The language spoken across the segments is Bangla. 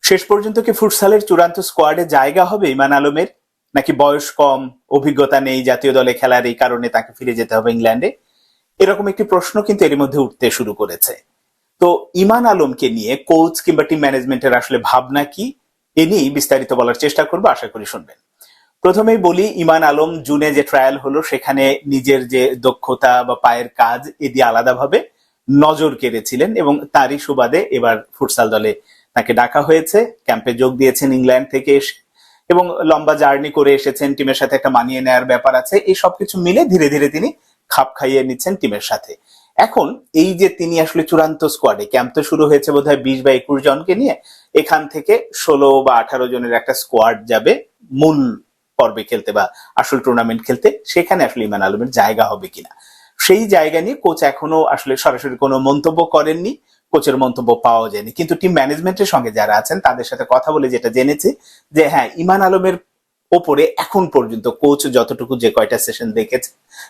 শেষ পর্যন্ত কি ফুটসালের চূড়ান্ত স্কোয়াডে জায়গা হবে ইমান আলমের, নাকি বয়স কম, অভিজ্ঞতা নেই জাতীয় দলে খেলার, এই কারণে তাকে ফিরে যেতে হবে ইংল্যান্ডে? এরকম একটি প্রশ্ন কিন্তু এর মধ্যে উঠতে শুরু করেছে। তো ইমান আলমকে নিয়ে কোচ কিংবা টিম ম্যানেজমেন্টের আসলে ভাবনা কি, এ নিয়েই বিস্তারিত বলার চেষ্টা করবো, আশা করি শুনবেন। প্রথমেই বলি, ইমান আলম জুনে যে ট্রায়াল হলো সেখানে নিজের যে দক্ষতা বা পায়ের কাজ এ দিয়ে আলাদাভাবে নজর কেড়েছিলেন এবং তারই সুবাদে এবার ফুটসাল দলে তাকে ডাকা হয়েছে। ক্যাম্পে যোগ দিয়েছেন ইংল্যান্ড থেকে এসে এবং লম্বা জার্নি করে এসেছেন, টিমের সাথে একটা মানিয়ে নেওয়ার ব্যাপার আছে। এই সবকিছু মিলে ধীরে ধীরে তিনি খাপ খাইয়ে নিচ্ছেন টিমের সাথে। এখন এই যে তিনি আসলে চূড়ান্ত স্কোয়াডে, ক্যাম্প তো শুরু হয়েছে বোধহয় 20 বা 21 জনকে নিয়ে, এখান থেকে 16 বা 18 জনের একটা স্কোয়াড যাবে মূল পর্বে খেলতে বা আসল টুর্নামেন্ট খেলতে। সেখানে আসলে ইমান আলমের জায়গা হবে কিনা সেই জায়গা নিয়ে কোচ এখনো আসলে সরাসরি কোনো মন্তব্য করেননি, কোচের মন্তব্য পাওয়া যায়নি। কিন্তু টিম ম্যানেজমেন্টের সঙ্গে যারা আছেন তাদের সাথে কথা বলে যেটা জেনেছি যে হ্যাঁ, ইমান আলমের ওপরে এখন পর্যন্ত কোচ যতটুকু যে কয়টা সেশন দেখেছে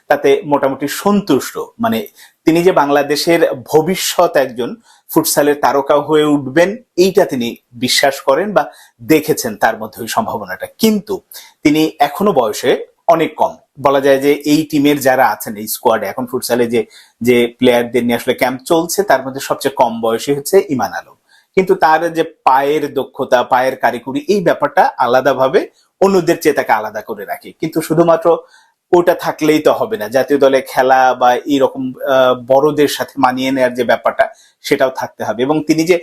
তাতে মোটামুটি সন্তুষ্ট। মানে তিনি যে বাংলাদেশের ভবিষ্যৎ একজন ফুটসালের তারকা হয়ে উঠবেন এইটা তিনি বিশ্বাস করেন বা দেখেছেন তার মধ্যে ওই সম্ভাবনাটা। কিন্তু তিনি এখনো বয়সে অনেক কম। বলা যায় যে এই টিমের যারা আছেন এই স্কোয়াডে এখন ফুটসালে যে যে প্লেয়ারদের নিয়ে আসলে ক্যাম্প চলছে তার মধ্যে সবচেয়ে কম বয়সী হচ্ছে ইমান আলম। কিন্তু তার যে পায়ের দক্ষতা, পায়ের কারিকুরি, এই ব্যাপারটা আলাদাভাবে অন্যদের চেয়ে তাকে আলাদা করে রাখে। কিন্তু শুধুমাত্র ওটা থাকলেই তো হবে না, জাতীয় দলে খেলা বা এইরকম বড়দের সাথে মানিয়ে নেওয়ার যে ব্যাপারটা সেটাও থাকতে হবে। এবং তিনি যে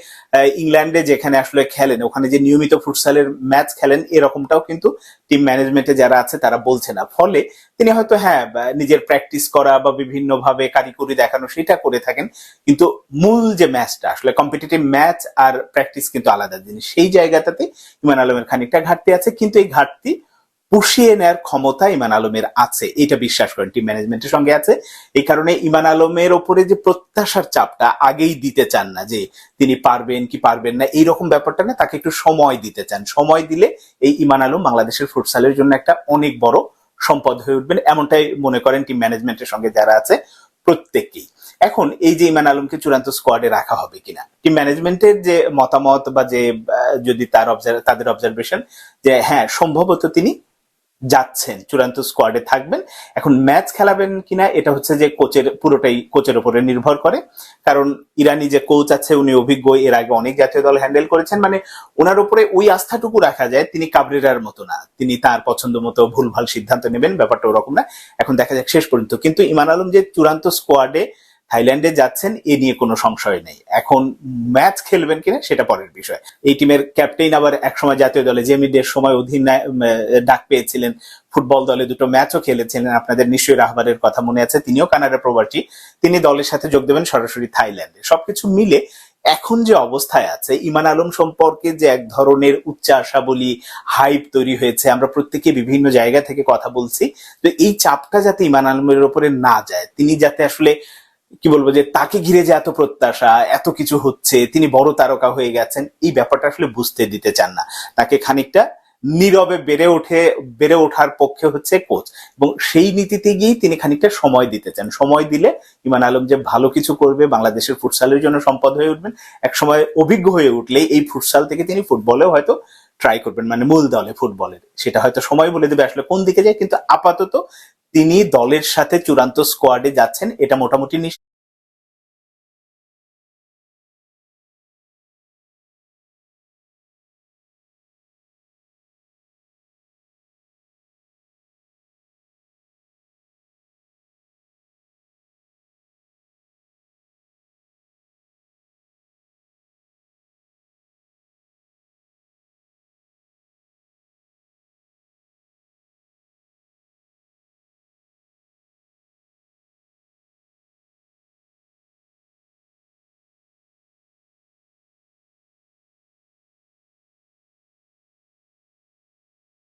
ইংল্যান্ডে যেখানে আসলে খেলেন ওখানে যে নিয়মিত ফুটসালের ম্যাচ খেলেন এরকমটাও কিন্তু টিম ম্যানেজমেন্টে যারা আছে তারা বলছে না। ফলে তিনি হয়তো হ্যাঁ নিজের প্র্যাকটিস করা বা বিভিন্ন ভাবে কারিকুরি দেখানো সেটা করে থাকেন, কিন্তু মূল যে ম্যাচটা আসলে কম্পিটিটিভ ম্যাচ আর প্র্যাকটিস কিন্তু আলাদা জিনিস। সেই জায়গাটাতে ইমান আলমের খানিকটা ঘাটতি আছে, কিন্তু এই ঘাটতি পুষিয়ে নেয়ার ক্ষমতা ইমান আলমের আছে, এটা বিশ্বাস করেন টিম ম্যানেজমেন্টের সঙ্গে আছে। এই কারণে ইমান আলমের ওপরে যে প্রত্যাশার চাপটা আগেই দিতে চান না যে তিনি পারবেন কি পারবেন না এইরকম ব্যাপারটা না, তাকে একটু সময় দিতে চান। সময় দিলে এই ইমান আলম বাংলাদেশের ফুটসালের জন্য একটা অনেক বড় সম্পদ হয়ে উঠবেন, এমনটাই মনে করেন টিম ম্যানেজমেন্টের সঙ্গে যারা আছে প্রত্যেককেই। এখন এই যে ইমান আলমকে চূড়ান্ত স্কোয়াডে রাখা হবে কিনা, টিম ম্যানেজমেন্টের যে মতামত বা যে যদি তাদের অবজারভেশন যে হ্যাঁ সম্ভবত তিনি যাচ্ছেন, চূড়ান্ত স্কোয়াডে থাকবেন। এখন ম্যাচ খেলাবেন কিনা এটা হচ্ছে যে পুরোটাই কোচের উপরে নির্ভর করে। কারণ ইরানি যে কোচ আছে উনি অভিজ্ঞ, এর আগে অনেক জাতীয় দল হ্যান্ডেল করেছেন। মানে ওনার উপরে ওই আস্থাটুকু রাখা যায়, তিনি কাবরেরার মতো না, তিনি তার পছন্দ মতো ভুলভাল সিদ্ধান্ত নেবেন, ব্যাপারটা ওরকম না। এখন দেখা যাক শেষ পর্যন্ত। কিন্তু ইমান আলম যে চূড়ান্ত স্কোয়াডে থাইল্যান্ডে যাচ্ছেন এ নিয়ে কোনো সংশয় নেই। এখন ম্যাচ খেলবেন কিনা সেটা পরের বিষয়। এই টিমের ক্যাপ্টেন আবার একসময় জাতীয় দলে জেমিদের সময় ডাক পেয়েছিলেন, ফুটবল দলে 2টো ম্যাচও খেলেছিলেন। আপনাদের নিশ্চয়ই রাহবারের কথা মনে আছে, তিনিও কানাডা প্রবাসী, তিনি দলের সাথে যোগ দেবেন সরাসরি থাইল্যান্ডে। সবকিছু মিলে এখন যে অবস্থায় আছে ইমান আলম সম্পর্কে যে এক ধরনের উচ্চাশা বলি হাইপ তৈরি হয়েছে, আমরা প্রত্যেকে বিভিন্ন জায়গা থেকে কথা বলছি, তো এই চাপটা যাতে ইমান আলমের উপরে না যায়, তিনি যাতে আসলে কি বলবো যে তাকে ঘিরে যে এত প্রত্যাশা, এত কিছু হচ্ছে, তিনি বড় তারকা হয়ে গেছেন, এই ব্যাপারটা আসলে বুঝতে দিতে চান না। তাকে খানিকটা নীরবে বেড়ে ওঠার পক্ষে হচ্ছে কোচ, এবং সেই নীতিতে গিয়েই তিনি খানিকটা সময় দিতে চান। সময় দিলে ইমান আলম যে ভালো কিছু করবে, বাংলাদেশের ফুটসালের জন্য সম্পদ হয়ে উঠবেন, এক সময় অভিজ্ঞ হয়ে উঠলেই এই ফুটসাল থেকে তিনি ফুটবলেও হয়তো ট্রাই করবেন, মানে মূল দলে ফুটবলের। সেটা হয়তো সময় বলে দেবে আসলে কোন দিকে যায়, কিন্তু আপাতত তিনি দলের সাথে চূড়ান্ত স্কোয়াডে যাচ্ছেন এটা মোটামুটি